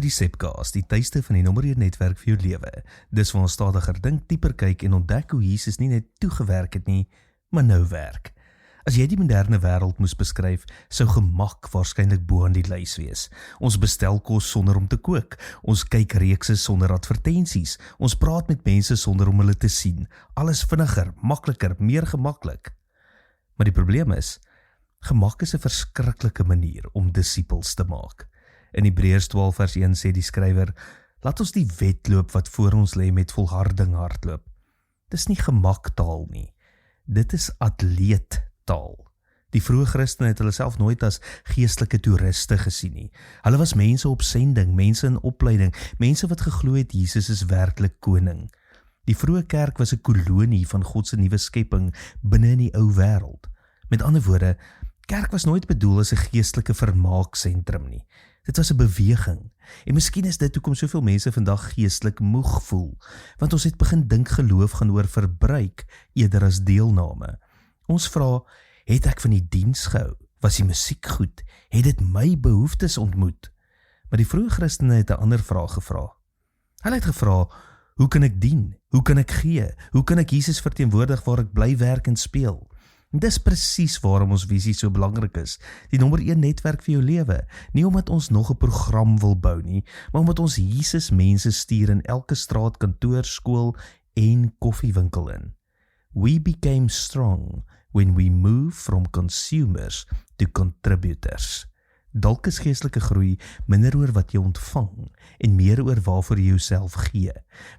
die Sepcast, die tuiste van die nommer 1 netwerk vir jou lewe. Dis waar ons stadiger dink, dieper kyk en ontdek hoe Jesus nie net toegewerk het nie, maar nou werk. As jy die moderne wêreld moes beskryf, sou gemak waarskynlik bo aan die lys wees. Ons bestel kos sonder om te kook, ons kyk reekse sonder advertensies, ons praat met mense sonder om hulle te sien. Alles vinniger, makliker, meer gemaklik. Maar die probleem is, gemak is 'n verskriklike manier om disippels te maak. In Hebreërs 12 vers 1 sê die skrywer, laat ons die wedloop wat voor ons lê met volharding hardloop. Dis nie gemaktaal nie, dit is atleettaal. Die vroeë Christene het hulle self nooit as geestelike toeriste gesien nie. Hulle was mense op sending, mense in opleiding, mense wat geglo het Jesus is werklik koning. Die vroeë kerk was 'n kolonie van God se nuwe skepping binne in die ou wêreld. Met ander woorde, kerk was nooit bedoel as 'n geestelike vermaaksentrum nie. Dit was 'n beweging. En miskien is dit hoekom soveel mense vandag geestelik moeg voel, want ons het begin dink geloof gaan oor verbruik eerder as deelname. Ons vra, het ek van die diens gehou? Was die musiek goed? Het dit my behoeftes ontmoet? Maar die vroeë Christene het 'n ander vraag gevra. Hulle het gevra, hoe kan ek dien? Hoe kan ek gee? Hoe kan ek Jesus verteenwoordig waar ek bly werk en speel? En dis presies waarom ons visie so belangrik is, die nommer 1 netwerk vir jou lewe, nie omdat ons nog 'n program wil bou nie, maar omdat ons Jesus mense stuur in elke straat, kantoor, skool en koffiewinkel in. We became strong when we move from consumers to contributors. Dalk is geestelike groei minder oor wat jy ontvang en meer oor waarvoor jy jouself gee.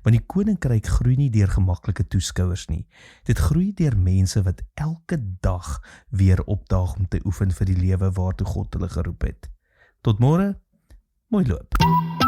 Want die koninkryk groei nie deur gemaklike toeskouers nie. Dit groei deur mense wat elke dag weer opdaag om te oefen vir die lewe waartoe God hulle geroep het. Tot môre, mooi loop.